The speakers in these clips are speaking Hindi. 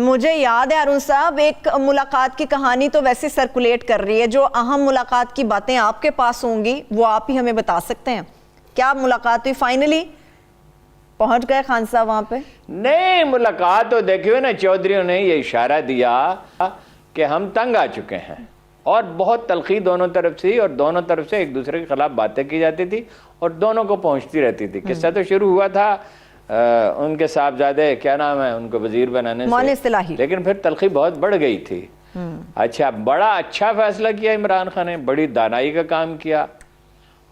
मुझे याद है अरुण साहब, एक मुलाकात की कहानी तो वैसे सर्कुलेट कर रही है, जो अहम मुलाकात की बातें आपके पास होंगी वो आप ही हमें बता सकते हैं। क्या मुलाकात हुई? फाइनली पहुंच गए खान साहब वहां पे? नहीं, मुलाकात तो देखिए ना, चौधरियों ने ये इशारा दिया कि हम तंग आ चुके हैं, और बहुत तलखी दोनों तरफ से, और दोनों तरफ से एक दूसरे के खिलाफ बातें की जाती थी और दोनों को पहुंचती रहती थी। किस्सा तो शुरू हुआ था उनके साहबजादे, क्या नाम है, उनको वजीर बनाने से, लेकिन फिर तलखी बहुत बढ़ गई थी। अच्छा, बड़ा अच्छा फैसला किया इमरान खान ने, बड़ी दानाई का काम किया।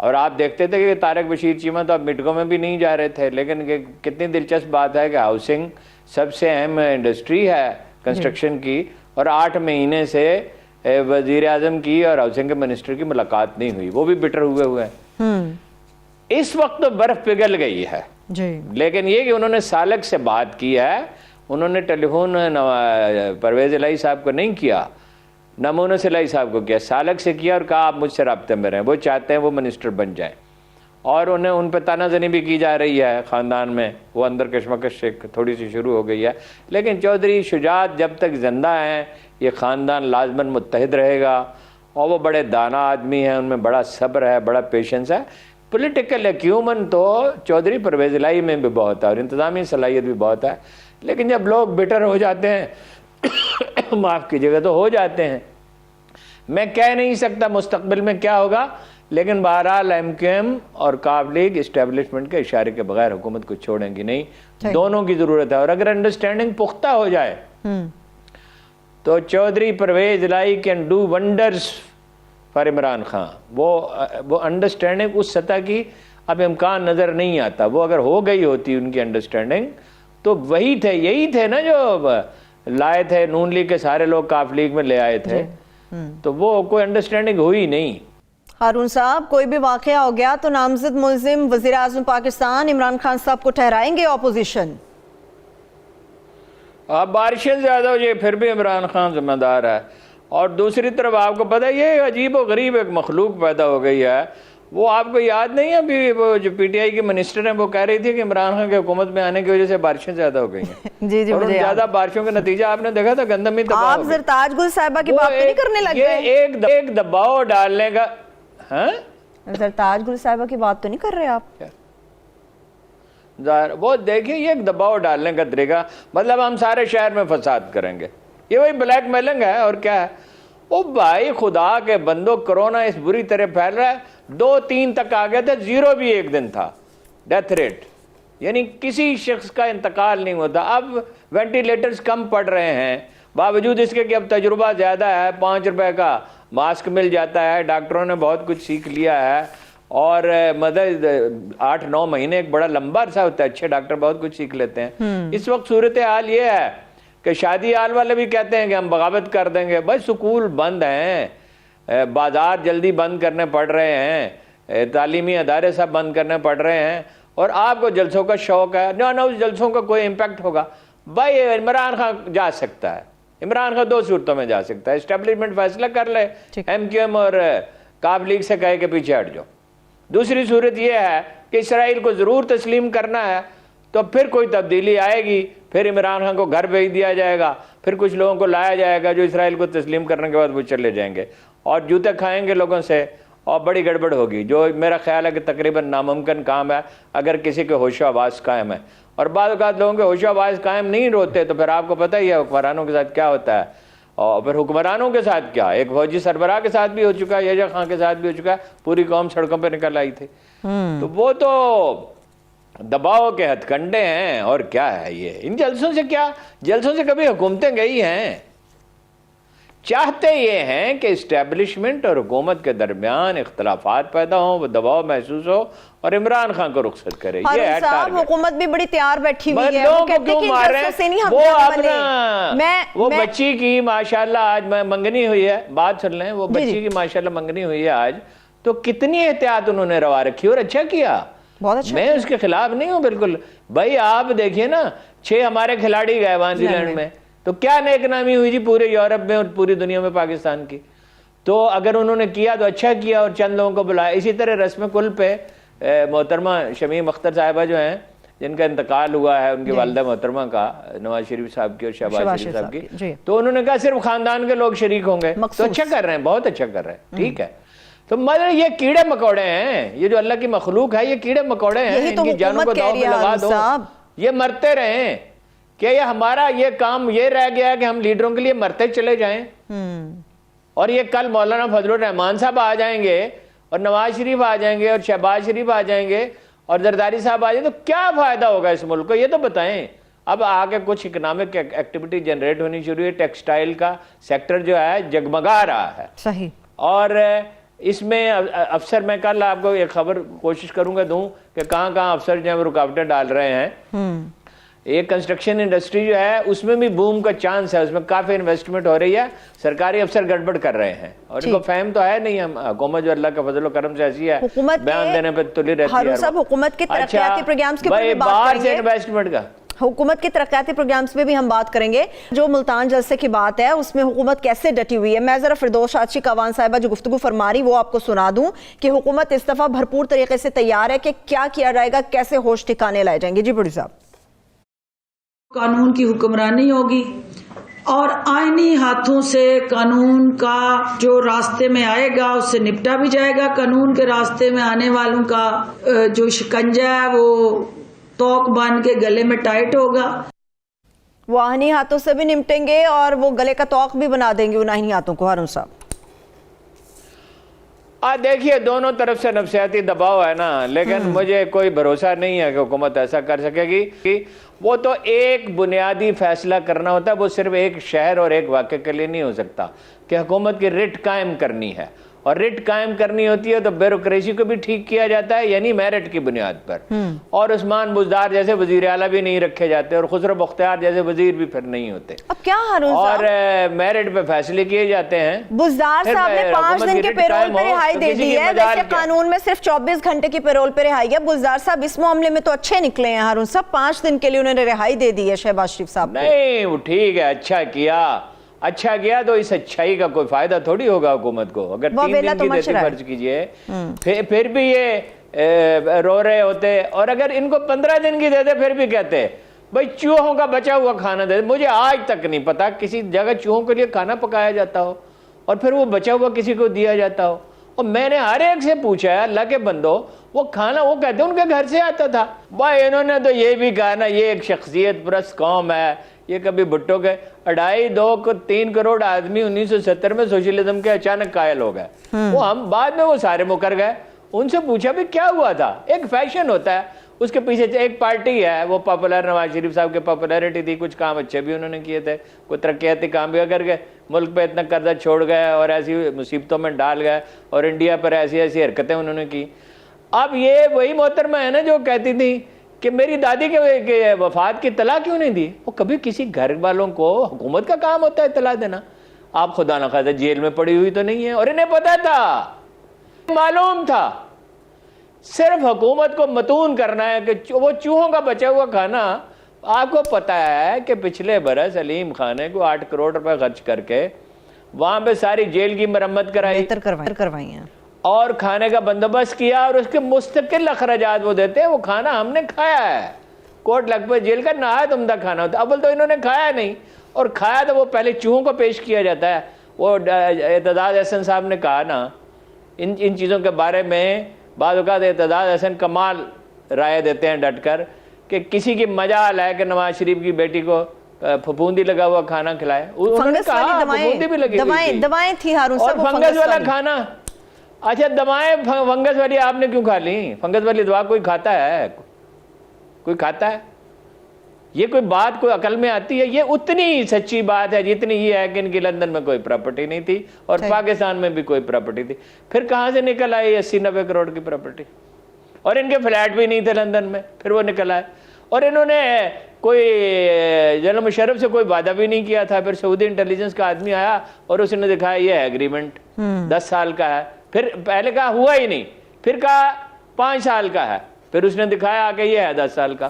और आप देखते थे कि तारिक बशीर चीमा तो अब मिटकों में भी नहीं जा रहे थे, लेकिन कितनी दिलचस्प बात है कि हाउसिंग सबसे अहम इंडस्ट्री है कंस्ट्रक्शन की, और 8 महीने से वजीर आजम की और हाउसिंग के मिनिस्टर की मुलाकात नहीं हुई, वो भी बिटर हुए हैं। इस वक्त तो बर्फ पिघल गई है जी। लेकिन ये कि उन्होंने सालक से बात की है, उन्होंने टेलीफोन परवेज इलाही साहब को नहीं किया, नमूने इलाही साहब को किया, सालक से किया और कहा आप मुझसे राब्ते में रहें, वो चाहते हैं वो मिनिस्टर बन जाए। और उन्हें उन पर तानाजनी भी की जा रही है ख़ानदान में, वो अंदर कशमकश थोड़ी सी शुरू हो गई है। लेकिन चौधरी शुजात जब तक जिंदा हैं ये ख़ानदान लाजमन मुत्तहिद रहेगा, और वो बड़े दाना आदमी हैं, उनमें बड़ा सब्र है, बड़ा पेशेंस है। पॉलिटिकल एक्यूमन तो चौधरी परवेज इलाही में भी बहुत है और इंतज़ामी सलाहियत भी बहुत है, लेकिन जब लोग बिटर हो जाते हैं माफ़ कीजिएगा, तो हो जाते हैं। मैं कह नहीं सकता मुस्तकबिल में क्या होगा, लेकिन बहरहाल MQM और काफ लीग इस्टेब्लिशमेंट के इशारे के बगैर हुकूमत को छोड़ेंगी नहीं, दोनों की ज़रूरत है। और अगर अंडरस्टैंडिंग पुख्ता हो जाए तो Chaudhary Pervez Elahi can do wonders for Imran Khan. वो अंडरस्टैंडिंग उस सतह की अब इम्कान नज़र नहीं आता। वो अगर हो गई होती उनकी अंडरस्टैंडिंग, तो वही थे, यही थे ना जो लाए थे नून लीग के सारे लोग काफ लीग में ले आए थे, तो वो कोई अंडरस्टैंडिंग हुई नहीं। हारून साहब, कोई भी वाकया हो गया तो नामजद मुल्जिम वज़ीर आज़म पाकिस्तान इमरान खान साहब को ठहराएंगे ऑपोजिशन? अब बारिशें ज्यादा हो जाए फिर भी इमरान खान जिम्मेदार है। और दूसरी तरफ आपको पता है ये अजीब और गरीब एक मखलूक पैदा हो गई है। वो आपको याद नहीं है, अभी वो जो PTI की मिनिस्टर हैं वो कह रही थी कि इमरान खान की हुकूमत में आने की वजह से बारिशें ज्यादा हो गई हैं। जी, और ज्यादा बारिशों का नतीजा आपने देखा था, गंदम में तबाह हो गई। आप जरताज गुल साहिबा की बात नहीं करने लग गए? एक दबाव डालने का, हाँ, जरताज गुल साहिबा की बात तो नहीं कर रहे आप? वो देखिए ये एक दबाव डालने का तरीका, मतलब हम सारे शहर में फसाद करेंगे, ये वही ब्लैकमेलिंग है और क्या है। ओ भाई खुदा के बंदो, कोरोना इस बुरी तरह फैल रहा है, 2-3 तक आ गए थे, 0 भी एक दिन था डेथ रेट, यानी किसी शख्स का इंतकाल नहीं होता। अब वेंटिलेटर्स कम पड़ रहे हैं, बावजूद इसके कि अब तजुर्बा ज़्यादा है, 5 रुपए का मास्क मिल जाता है, डॉक्टरों ने बहुत कुछ सीख लिया है, और मतलब 8-9 महीने एक बड़ा लंबा अरसा होता है, अच्छे डॉक्टर बहुत कुछ सीख लेते हैं। इस वक्त सूरत हाल ये है कि शादी हाल वाले भी कहते हैं कि हम बगावत कर देंगे। भाई स्कूल बंद हैं, बाजार जल्दी बंद करने पड़ रहे हैं, तालीमी अदारे सब बंद करने पड़ रहे हैं, और आपको जलसों का शौक है ना उस जलसों का कोई इम्पैक्ट होगा। भाई इमरान खान जा सकता है, इमरान खान 2 सूरतों में जा सकता है। एस्टेब्लिशमेंट फैसला कर ले, MQM और काफ लीग से कहे के पीछे हट जाओ। दूसरी सूरत यह है कि इसराइल को ज़रूर तस्लीम करना है, तो फिर कोई तब्दीली आएगी, फिर इमरान खान को घर भेज दिया जाएगा, फिर कुछ लोगों को लाया जाएगा जो इसराइल को तस्लीम करने के बाद वो चले जाएंगे और जूते खाएंगे लोगों से, और बड़ी गड़बड़ होगी, जो मेरा ख्याल है कि तकरीबन नामुमकिन काम है अगर किसी के होशो आवाज़ कायम है। और बाद औक़ात लोगों के होशो आवाज़ कायम नहीं होते, तो फिर आपको पता ही है हुक्मरानों के साथ क्या होता है। और फिर हुक्मरानों के साथ क्या, एक फौजी सरबराह के साथ भी हो चुका है, यजा खां के साथ भी हो चुका है, पूरी कौम सड़कों पर निकल आई थी। तो वो तो दबाव के हथकंडे हैं, और क्या है ये। इन जलसों से क्या, जलसों से कभी हुकूमतें गई हैं? चाहते ये हैं कि इस्टेब्लिशमेंट और हुकूमत के दरमियान इख्तलाफात पैदा हो, वो दबाव महसूस हो और इमरान खान को रुखसत करे। ये है टारगेट। हुकूमत भी बड़ी तैयार बैठी हुई है, वो क्यों मार रहे हैं? वो अपना वो बच्ची की माशाल्लाह आज मंगनी हुई है, बात सुन लें, वो बच्ची की माशाल्लाह मंगनी हुई है आज, तो कितनी एहतियात उन्होंने रवा रखी और अच्छा किया। बहुत अच्छा, मैं उसके खिलाफ नहीं हूं बिल्कुल। भाई आप देखिए ना, 6 हमारे खिलाड़ी गए न्यूजीलैंड में, तो क्या नेकनामी हुई जी पूरे यूरोप में और पूरी दुनिया में पाकिस्तान की। तो अगर उन्होंने किया तो अच्छा किया और चंद लोगों को बुलाया। इसी तरह रस्म कुल पे मोहतरमा शमीम अख्तर साहिबा जो हैं जिनका इंतकाल हुआ है, उनकी वालिदा मोहतरमा का, नवाज शरीफ साहब की और शहबाज शरीफ साहब की, तो उन्होंने कहा सिर्फ खानदान के लोग शरीक होंगे। तो अच्छा कर रहे हैं, बहुत अच्छा कर रहे हैं, ठीक है। तो मतलब ये कीड़े मकोड़े हैं, ये जो अल्लाह की मखलूक है, ये कीड़े मकोड़े हैं, इनकी जानों को दांव पे लगा दो, ये मरते रहे। क्या ये हमारा ये काम ये रह गया कि हम लीडरों के लिए मरते चले जाएं? और ये कल मौलाना फजलुर रहमान साहब आ जाएंगे और नवाज शरीफ आ जाएंगे और शहबाज शरीफ आ जाएंगे और जरदारी साहब आ जाए, तो क्या फायदा होगा इस मुल्क को? ये तो बताएं। अब आगे कुछ इकोनॉमिक एक्टिविटी जनरेट होनी शुरू है, टेक्सटाइल का सेक्टर जो है जगमगा रहा है। सही। और इसमें अफसर, मैं कल आपको एक खबर कोशिश करूंगा दूं कि कहां कहां अफसर जो है रुकावटें डाल रहे हैं। ये कंस्ट्रक्शन इंडस्ट्री जो है उसमें भी बूम का चांस है, उसमें काफी इन्वेस्टमेंट हो रही है, सरकारी अफसर गड़बड़ कर रहे हैं और इनको फहम तो है नहीं। हम हुकूमत जो अल्लाह का फजल करम से ऐसी है, बयान देने पे तुली रहती है। हुकूमत के तरक्याती प्रोग्राम्स के बाहर से इन्वेस्टमेंट का, हुकूमत के तरक्याती प्रोग्राम्स में भी हम बात करेंगे। जो मुल्तान जलसे की बात है उसमें हुकूमत कैसे डटी हुई है, मैं जरा फिरदौस शाची कावान साहिबा जो गुफ्तगू फरमा रही वो आपको सुना दूं कि हुकूमत इस दफा भरपूर तरीके से तैयार है कि क्या किया जाएगा, कैसे होश ठिकाने लाए जाएंगे। जी बड़ी साहब। कानून की हुक्मरानी होगी और आईनी हाथों से कानून का जो रास्ते में आएगा उससे निपटा भी जाएगा। कानून के रास्ते में आने वालों का जो शिकंजा है वो तोक बांध के गले में टाइट होगा। वो आईनी हाथों से भी निपटेंगे और वो गले का तोक भी बना देंगे उन आईनी हाथों को। हारून साहब देखिए, दोनों तरफ से नफसियाती दबाव है ना, लेकिन मुझे कोई भरोसा नहीं है कि हुकूमत ऐसा कर सकेगी। कि वो तो एक बुनियादी फैसला करना होता है, वो सिर्फ एक शहर और एक वाक़े के लिए नहीं हो सकता कि हुकूमत की रिट कायम करनी है, और रिट कायम करनी होती है तो ब्यूरोक्रेसी को भी ठीक किया जाता है, यानी मेरिट की बुनियाद पर। और उस्मान बुज़दार जैसे वजीर आला भी नहीं रखे जाते और खुसरो बख्तियार जैसे वजीर भी फिर नहीं होते। अब क्या हारून और मेरिट पे फैसले किए जाते हैं। बुज़दार साहब ने 5 दिन के पेरोल पे रिहाई दे दी है, वैसे कानून में सिर्फ 24 घंटे की पेरोल पे रिहाई है। बुज़दार साहब इस मामले में तो अच्छे निकले हैं हारून साहब, 5 दिन के लिए उन्होंने रिहाई दे दी है शहबाज शरीफ साहब। नहीं, वो ठीक है, अच्छा किया तो इस अच्छाई का कोई फायदा थोड़ी होगा हुकूमत को। अगर 3 दिन की देती फर्ज कीजिए, फिर भी ये रो रहे होते, और अगर इनको 15 दिन की देते फिर भी कहते भाई चूहों का बचा हुआ खाना दे। मुझे आज तक नहीं पता किसी जगह चूहों के लिए खाना पकाया जाता हो और फिर वो बचा हुआ किसी को दिया जाता हो। और मैंने हर एक से पूछा है, अल्लाह के बंदो, वो खाना वो कहते उनके घर से आता था। भाई इन्होंने तो ये भी कहा ना, ये एक शख्सियत परस्त कौम है, ये कभी भुट्टो के 2.5-3 करोड़ आदमी 1970 में सोशलिज्म के अचानक कायल हो गए। वो हम बाद में वो सारे मुकर गए। उनसे पूछा भी क्या हुआ था। एक फैशन होता है, उसके पीछे एक पार्टी है, वो पॉपुलर, नवाज शरीफ साहब की पॉपुलैरिटी थी, कुछ काम अच्छे भी उन्होंने किए थे, कोई तरक्याती काम भी कर गए, मुल्क पे इतना कर्जा छोड़ गए और ऐसी मुसीबतों में डाल गए और इंडिया पर ऐसी ऐसी हरकतें उन्होंने की। अब ये वही मोहतरमा है ना जो कहती थी कि मेरी दादी के वफात की तला क्यों नहीं दी। वो कभी किसी घर वालों को, हुकूमत का काम होता है तला देना। आप खुदा न खास्ता जेल में पड़ी हुई तो नहीं है, और इन्हें पता था, मालूम था। सिर्फ हुकूमत को मतून करना है कि वो चूहों का बचा हुआ खाना। आपको पता है कि पिछले बरस अलीम खान को 8 करोड़ रुपए खर्च करके वहां पे सारी जेल की मरम्मत करवाई है और खाने का बंदोबस्त किया, और उसके मुस्तकिल अखराजात वो देते हैं। वो खाना हमने खाया है, कोट लखपत जेल का नहायत उम्दा खाना होता है। अव्वल तो इन्होंने खाया नहीं, और खाया तो वो पहले चूहों को पेश किया जाता है। वो एतजाज हसन साहब ने कहा ना इन चीज़ों के बारे में, बाद औक़ात एतजाज हसन कमाल राय देते हैं डट कर कि किसी की मजाल है कि नवाज शरीफ की बेटी को फफूंदी लगा हुआ खाना खिलाए। उन्होंने कहा फफूंदी भी लगी, दवाएं थी हारून साहब, और फंगस वाला खाना। अच्छा, दवाएं फंगस वाली आपने क्यों खा ली? फंगस वाली दवा कोई खाता है? कोई खाता है? ये कोई बात कोई अकल में आती है? ये उतनी सच्ची बात है जितनी ये है कि इनकी लंदन में कोई प्रॉपर्टी नहीं थी और पाकिस्तान में भी कोई प्रॉपर्टी थी। फिर कहां से निकल आई 80-90 करोड़ की प्रॉपर्टी? और इनके फ्लैट भी नहीं थे लंदन में, फिर वो निकल आए। और इन्होंने कोई जनरल मुशर्रफ से कोई वादा भी नहीं किया था। फिर सऊदी इंटेलिजेंस का आदमी आया और उसने दिखाया ये है एग्रीमेंट 10 साल का है। फिर पहले कहा हुआ ही नहीं, फिर कहा 5 साल का है, फिर उसने दिखाया कि ये है 10 साल का।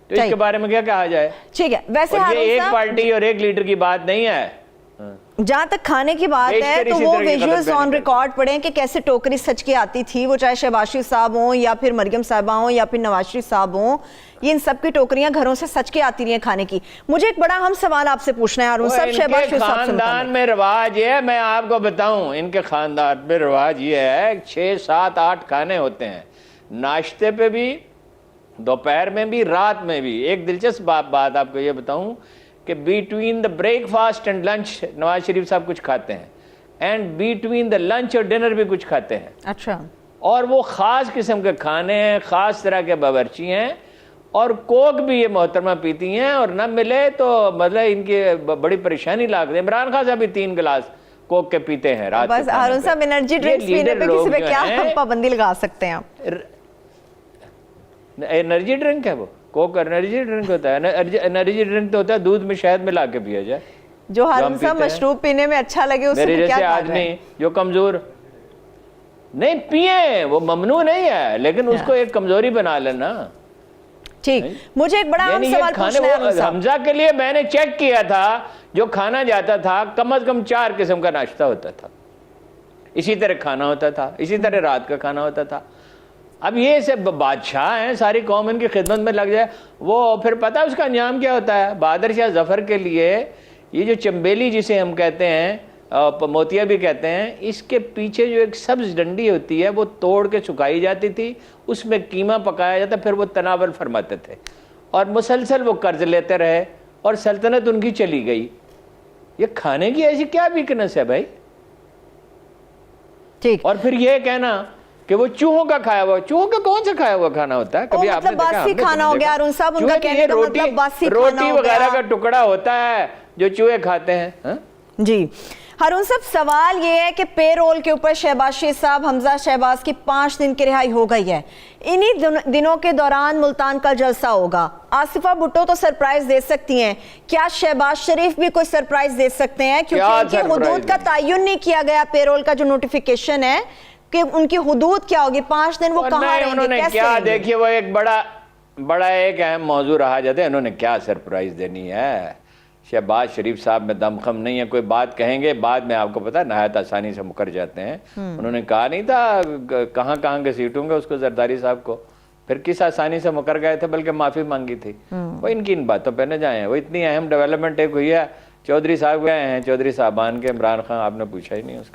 तो इसके बारे में क्या कहा जाए? ठीक है, वैसे ये एक पार्टी और एक लीडर की बात नहीं है, जहां तक खाने की बात है तो वो विजुअल्स ऑन रिकॉर्ड पड़े कि कैसे टोकरी सच के आती थी, वो चाहे शहबाज शरीफ साहब हों या फिर मरियम साहिबा हों या फिर नवाज शरीफ साहब हों, ये इन सब की टोकरियां घरों से सच के आती रही हैं खाने की। मुझे एक बड़ा अहम सवाल आपसे पूछना है अरुण साहब, शहबाज शरीफ साहब से खानदान में रिवाज है, मैं आपको बताऊं, इनके खानदान में रिवाज ये है 6, 7, 8 खाने होते हैं, नाश्ते पे भी, दोपहर में भी, रात में भी। एक दिलचस्प बात आपको ये बताऊं कि between the breakfast and lunch Nawaz Sharif साहब कुछ खाते हैं, एंड बिटवीन द लंच और डिनर भी कुछ खाते हैं। अच्छा। और वो खास किस्म के खाने हैं, खास तरह के बावर्ची हैं, और कोक भी ये मोहतरमा पीती हैं, और न मिले तो मतलब इनकी बड़ी परेशानी लागती है। इमरान खान साहब भी 3 गिलास कोक के पीते हैं रात बस। अरुण साहब, एनर्जी ड्रिंक्स पीने पे किसी पे क्या हम पाबंदी लगा सकते हैं? एनर्जी ड्रिंक है वो, कोक एनर्जी ड्रिंक होता है? एनर्जी ड्रिंक तो होता है दूध में शहद मिला के पिया जाए। जो हारून साहब मशरूब पीने में अच्छा लगे उसको मेरे क्या जैसे आदमी जो कमजोर नहीं पिए, वो ममनू नहीं है, लेकिन उसको एक कमजोरी बना लेना। ठीक। मुझे एक बड़ा अहम सवाल पूछना है। हमजा के लिए मैंने चेक किया था, जो खाना जाता था कम से कम 4 किस्म का नाश्ता होता था, इसी तरह खाना होता था, इसी तरह रात का खाना होता था। अब ये सब बादशाह हैं, सारी कौम इनकी खिदमत में लग जाए, वो फिर पता है उसका अंजाम क्या होता है। बहादुर शाह जफर के लिए ये जो चंबेली जिसे हम कहते हैं, मोतिया भी कहते हैं, इसके पीछे जो एक सब्ज डंडी होती है वो तोड़ के सुखाई जाती थी, उसमें कीमा पकाया जाता, फिर वो तनावल फरमाते थे, और मुसलसल वो कर्ज लेते रहे और सल्तनत उनकी चली गई। ये खाने की ऐसी क्या वीकनेस है भाई? ठीक। और फिर ये कहना कि वो चूहों का खाया हुआ, चूहों का कौन सा खाया हुआ खाना होता है? कभी आपने देखा? बासी खाना हो गया अरुण साहब, उनका कहने का मतलब बासी खाना हो गया। रोटी वगैरह का टुकड़ा होता है जो चूहे खाते हैं। हा? जी हारून साहब, सवाल ये है कि पेरोल के ऊपर शहबाज शरीफ साहब, हमजा शहबाज की 5 दिन की रिहाई हो गई है। इन्हीं दिनों के दौरान मुल्तान का जलसा होगा। आसिफा भुट्टो तो सरप्राइज दे सकती हैं, क्या शहबाज शरीफ भी कोई सरप्राइज दे सकते हैं? क्योंकि उनकी हुदूद का तयन नहीं किया गया, पेरोल का जो नोटिफिकेशन है कि उनकी हुदूद क्या होगी, 5 दिन वो कहाँ रहेंगे, कैसे क्या? देखिए, वो एक बड़ा एक अहम मौजू रहा जाता है, उन्होंने क्या सरप्राइज देनी है। शहबाज शरीफ साहब में दमखम नहीं है, कोई बात कहेंगे बाद में आपको पता है नहायत आसानी से मुकर जाते हैं। उन्होंने कहा नहीं था कहाँ के सीटूंगे उसको, जरदारी साहब को, फिर किस आसानी से मुकर गए थे, बल्कि माफी मांगी थी। वो इनकी इन बातों पर न जाए। वो इतनी अहम डेवलपमेंट एक हुई है, चौधरी साहब गए हैं, चौधरी साहबान के, इमरान खान आपने पूछा ही नहीं उसका।